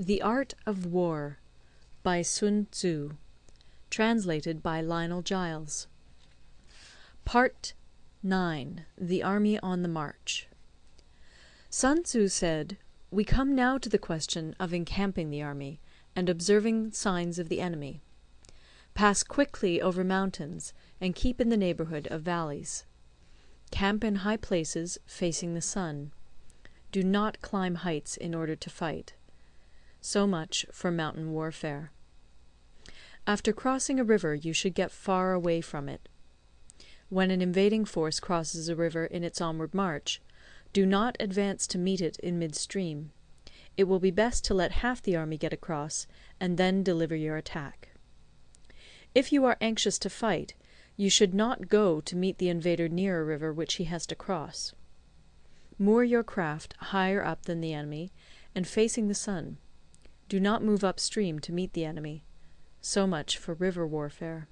The Art of War by Sun Tzu. Translated by Lionel Giles. Part 9. The Army on the March. Sun Tzu said, "We come now to the question of encamping the army, and observing signs of the enemy. Pass quickly over mountains, and keep in the neighbourhood of valleys. Camp in high places, facing the sun. Do not climb heights in order to fight." So much for mountain warfare. After crossing a river, you should get far away from it. When an invading force crosses a river in its onward march, do not advance to meet it in midstream. It will be best to let half the army get across, and then deliver your attack. If you are anxious to fight, you should not go to meet the invader near a river which he has to cross. Moor your craft higher up than the enemy, and facing the sun. Do not move upstream to meet the enemy. So much for river warfare.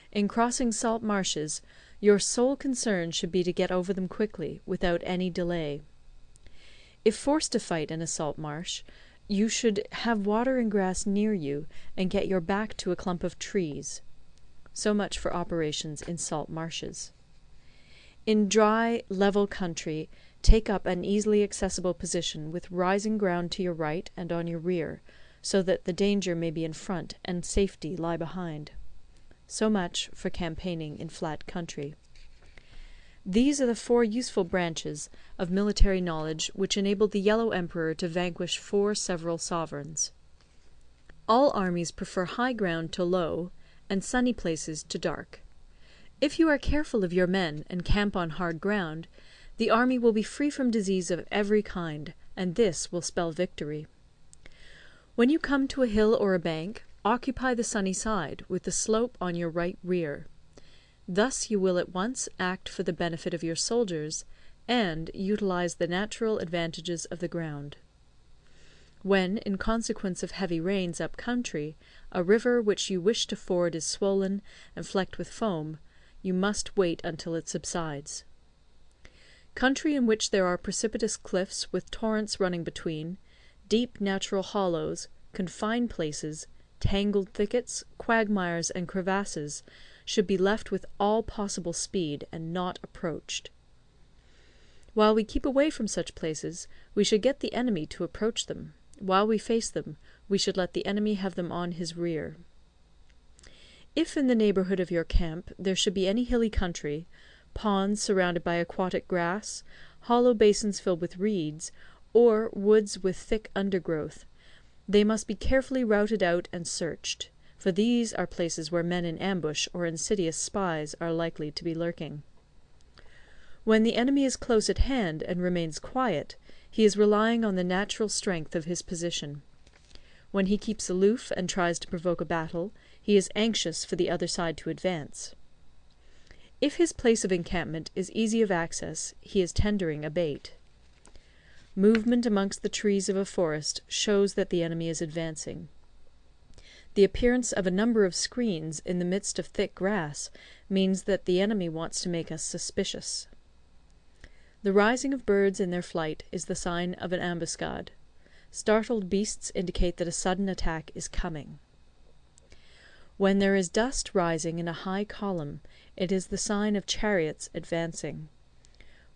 In crossing salt marshes, your sole concern should be to get over them quickly, without any delay. If forced to fight in a salt marsh, you should have water and grass near you, and get your back to a clump of trees. So much for operations in salt marshes. In dry, level country, take up an easily accessible position with rising ground to your right and on your rear, so that the danger may be in front and safety lie behind. So much for campaigning in flat country. These are the 4 useful branches of military knowledge which enabled the Yellow Emperor to vanquish 4 several sovereigns. All armies prefer high ground to low, and sunny places to dark. If you are careful of your men and camp on hard ground, the army will be free from disease of every kind, and this will spell victory. When you come to a hill or a bank, occupy the sunny side, with the slope on your right rear. Thus you will at once act for the benefit of your soldiers, and utilize the natural advantages of the ground. When, in consequence of heavy rains up country, a river which you wish to ford is swollen and flecked with foam, you must wait until it subsides. Country in which there are precipitous cliffs with torrents running between, deep natural hollows, confined places, tangled thickets, quagmires, and crevasses, should be left with all possible speed, and not approached. While we keep away from such places, we should get the enemy to approach them. While we face them, we should let the enemy have them on his rear. If in the neighbourhood of your camp there should be any hilly country, ponds surrounded by aquatic grass, hollow basins filled with reeds, or woods with thick undergrowth, they must be carefully routed out and searched, for these are places where men in ambush or insidious spies are likely to be lurking. When the enemy is close at hand and remains quiet, he is relying on the natural strength of his position. When he keeps aloof and tries to provoke a battle, he is anxious for the other side to advance. If his place of encampment is easy of access, he is tendering a bait. Movement amongst the trees of a forest shows that the enemy is advancing. The appearance of a number of screens in the midst of thick grass means that the enemy wants to make us suspicious. The rising of birds in their flight is the sign of an ambuscade. Startled beasts indicate that a sudden attack is coming. When there is dust rising in a high column, it is the sign of chariots advancing.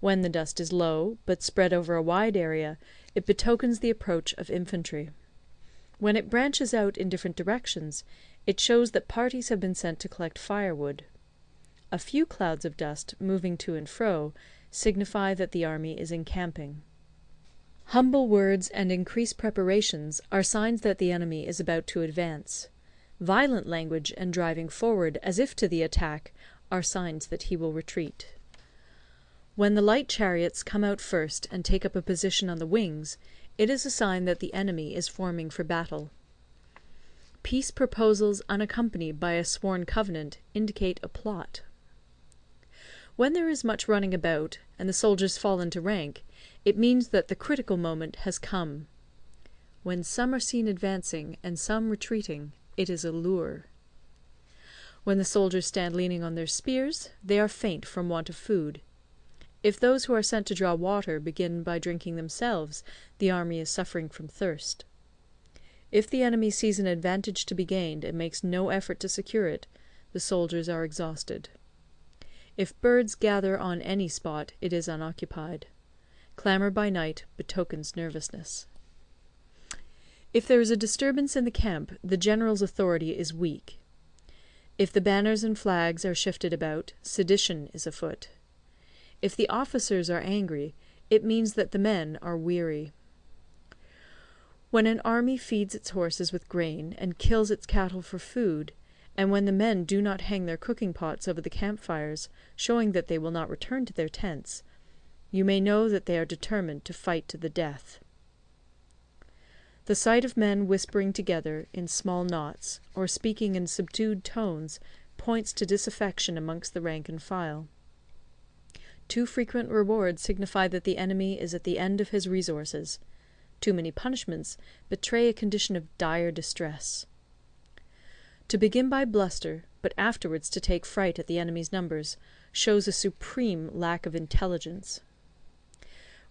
When the dust is low, but spread over a wide area, it betokens the approach of infantry. When it branches out in different directions, it shows that parties have been sent to collect firewood. A few clouds of dust, moving to and fro, signify that the army is encamping. Humble words and increased preparations are signs that the enemy is about to advance. Violent language and driving forward as if to the attack are signs that he will retreat. When the light chariots come out first and take up a position on the wings, it is a sign that the enemy is forming for battle. Peace proposals unaccompanied by a sworn covenant indicate a plot. When there is much running about, and the soldiers fall into rank, it means that the critical moment has come. When some are seen advancing and some retreating, it is a lure. When the soldiers stand leaning on their spears, they are faint from want of food. If those who are sent to draw water begin by drinking themselves, the army is suffering from thirst. If the enemy sees an advantage to be gained and makes no effort to secure it, the soldiers are exhausted. If birds gather on any spot, it is unoccupied. Clamour by night betokens nervousness. If there is a disturbance in the camp, the general's authority is weak. If the banners and flags are shifted about, sedition is afoot. If the officers are angry, it means that the men are weary. When an army feeds its horses with grain and kills its cattle for food, and when the men do not hang their cooking pots over the campfires, showing that they will not return to their tents, you may know that they are determined to fight to the death. The sight of men whispering together in small knots, or speaking in subdued tones, points to disaffection amongst the rank and file. Too frequent rewards signify that the enemy is at the end of his resources. Too many punishments betray a condition of dire distress. To begin by bluster, but afterwards to take fright at the enemy's numbers, shows a supreme lack of intelligence.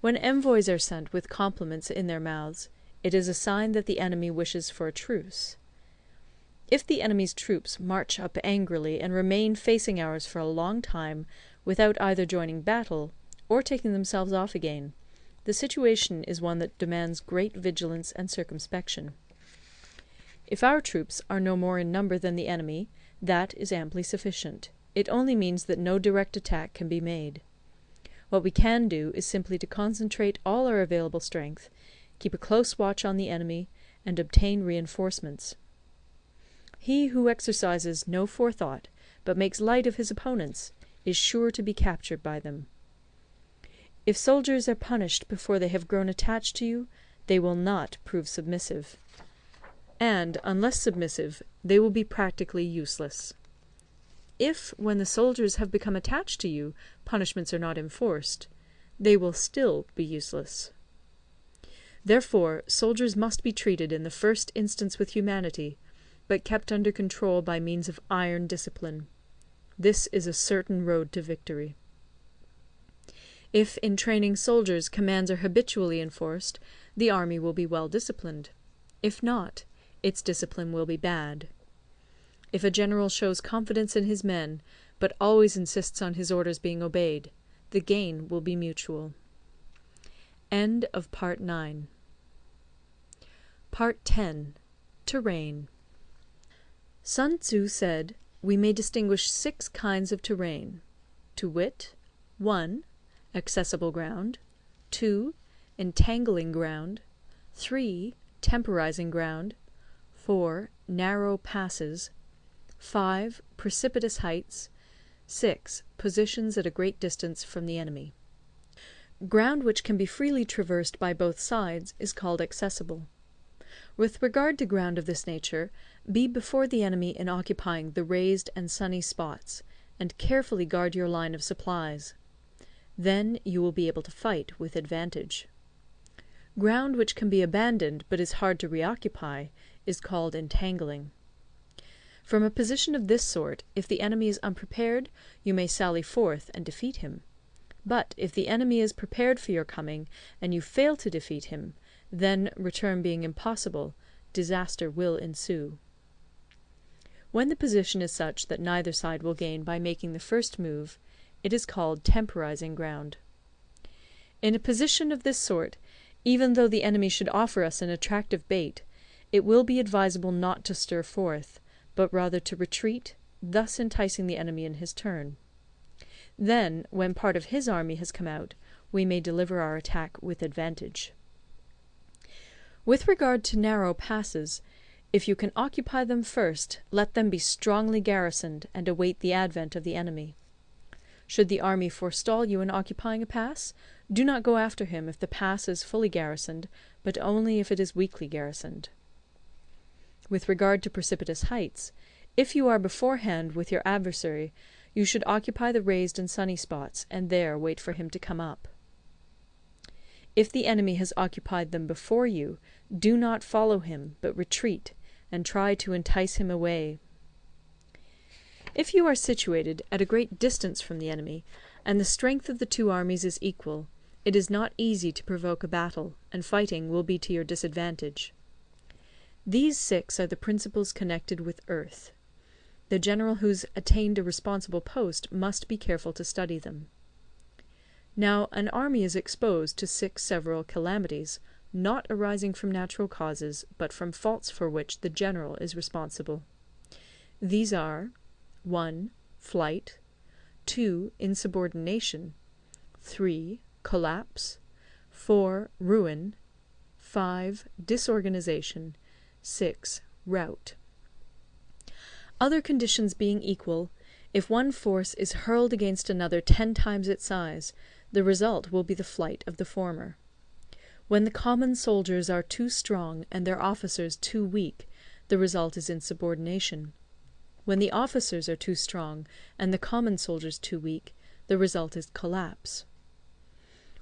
When envoys are sent with compliments in their mouths, it is a sign that the enemy wishes for a truce. If the enemy's troops march up angrily and remain facing ours for a long time without either joining battle or taking themselves off again, the situation is one that demands great vigilance and circumspection. If our troops are no more in number than the enemy, that is amply sufficient. It only means that no direct attack can be made. What we can do is simply to concentrate all our available strength, keep a close watch on the enemy, and obtain reinforcements. He who exercises no forethought, but makes light of his opponents, is sure to be captured by them. If soldiers are punished before they have grown attached to you, they will not prove submissive. And, unless submissive, they will be practically useless. If, when the soldiers have become attached to you, punishments are not enforced, they will still be useless. Therefore, soldiers must be treated in the first instance with humanity, but kept under control by means of iron discipline. This is a certain road to victory. If in training soldiers commands are habitually enforced, the army will be well disciplined. If not, its discipline will be bad. If a general shows confidence in his men, but always insists on his orders being obeyed, the gain will be mutual. End of Part 9. Part 10. Terrain. Sun Tzu said, we may distinguish 6 kinds of terrain, to wit, 1. Accessible ground, 2. Entangling ground, 3. Temporizing ground, 4. Narrow passes, 5. Precipitous heights, 6. Positions at a great distance from the enemy. Ground which can be freely traversed by both sides is called accessible. With regard to ground of this nature, be before the enemy in occupying the raised and sunny spots, and carefully guard your line of supplies. Then you will be able to fight with advantage. Ground which can be abandoned but is hard to reoccupy is called entangling. From a position of this sort, if the enemy is unprepared, you may sally forth and defeat him. But if the enemy is prepared for your coming, and you fail to defeat him, then, return being impossible, disaster will ensue. When the position is such that neither side will gain by making the first move, it is called temporizing ground. In a position of this sort, even though the enemy should offer us an attractive bait, it will be advisable not to stir forth, but rather to retreat, thus enticing the enemy in his turn. Then, when part of his army has come out, we may deliver our attack with advantage. With regard to narrow passes, if you can occupy them first, let them be strongly garrisoned and await the advent of the enemy. Should the army forestall you in occupying a pass, do not go after him if the pass is fully garrisoned, but only if it is weakly garrisoned. With regard to precipitous heights, if you are beforehand with your adversary, you should occupy the raised and sunny spots, and there wait for him to come up. If the enemy has occupied them before you, do not follow him, but retreat, and try to entice him away. If you are situated at a great distance from the enemy, and the strength of the two armies is equal, it is not easy to provoke a battle, and fighting will be to your disadvantage. These 6 are the principles connected with earth. The general who's attained a responsible post must be careful to study them. Now, an army is exposed to 6 several calamities, not arising from natural causes, but from faults for which the general is responsible. These are 1. Flight, 2. Insubordination, 3. Collapse, 4. Ruin, 5. Disorganization, 6. Rout. Other conditions being equal, if one force is hurled against another 10 times its size, the result will be the flight of the former. When the common soldiers are too strong and their officers too weak, the result is insubordination. When the officers are too strong and the common soldiers too weak, the result is collapse.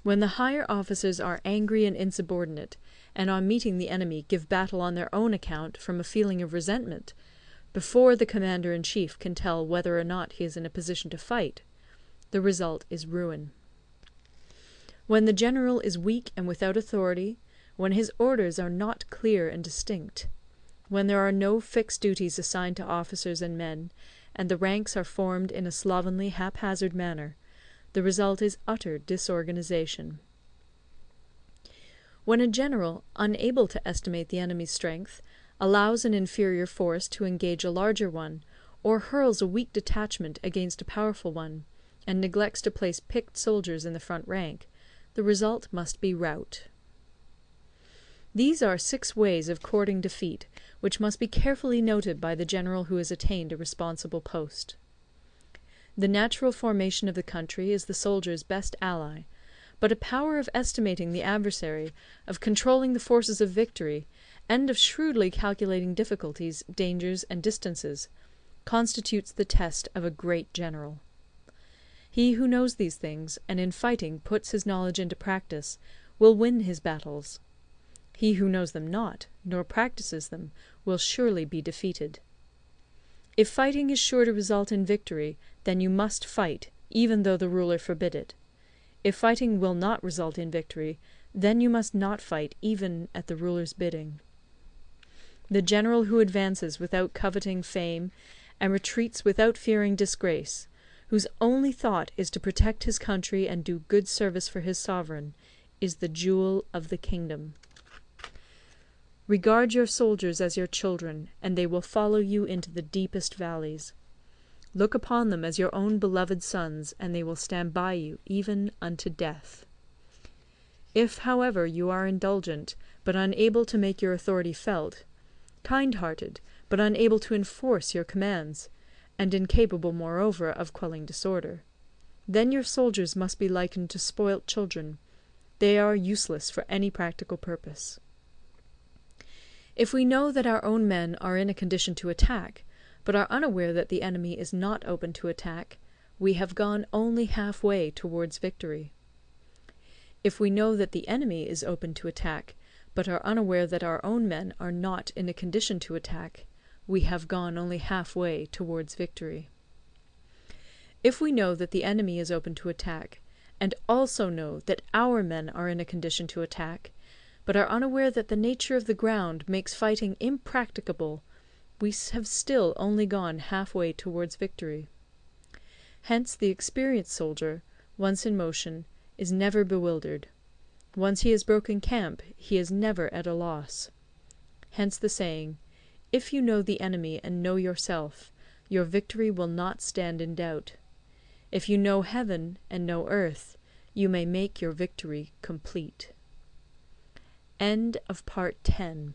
When the higher officers are angry and insubordinate, and on meeting the enemy give battle on their own account from a feeling of resentment, before the commander-in-chief can tell whether or not he is in a position to fight, the result is ruin. When the general is weak and without authority, when his orders are not clear and distinct, when there are no fixed duties assigned to officers and men, and the ranks are formed in a slovenly, haphazard manner, the result is utter disorganization. When a general, unable to estimate the enemy's strength, allows an inferior force to engage a larger one, or hurls a weak detachment against a powerful one, and neglects to place picked soldiers in the front rank, the result must be rout. These are 6 ways of courting defeat, which must be carefully noted by the general who has attained a responsible post. The natural formation of the country is the soldier's best ally, but a power of estimating the adversary, of controlling the forces of victory, and of shrewdly calculating difficulties, dangers, and distances, constitutes the test of a great general. He who knows these things, and in fighting puts his knowledge into practice, will win his battles. He who knows them not, nor practices them, will surely be defeated. If fighting is sure to result in victory, then you must fight, even though the ruler forbid it. If fighting will not result in victory, then you must not fight even at the ruler's bidding. The general who advances without coveting fame, and retreats without fearing disgrace, whose only thought is to protect his country and do good service for his sovereign, is the jewel of the kingdom. Regard your soldiers as your children, and they will follow you into the deepest valleys. Look upon them as your own beloved sons, and they will stand by you even unto death. If, however, you are indulgent, but unable to make your authority felt, kind-hearted, but unable to enforce your commands, and incapable, moreover, of quelling disorder, then your soldiers must be likened to spoilt children. They are useless for any practical purpose. If we know that our own men are in a condition to attack, but are unaware that the enemy is not open to attack, we have gone only half-way towards victory. If we know that the enemy is open to attack, but are unaware that our own men are not in a condition to attack, we have gone only half-way towards victory. If we know that the enemy is open to attack, and also know that our men are in a condition to attack, but are unaware that the nature of the ground makes fighting impracticable, we have still only gone half-way towards victory. Hence the experienced soldier, once in motion, is never bewildered. Once he has broken camp, he is never at a loss. Hence the saying, "If you know the enemy and know yourself, your victory will not stand in doubt. If you know heaven and know earth, you may make your victory complete." End of Part 10.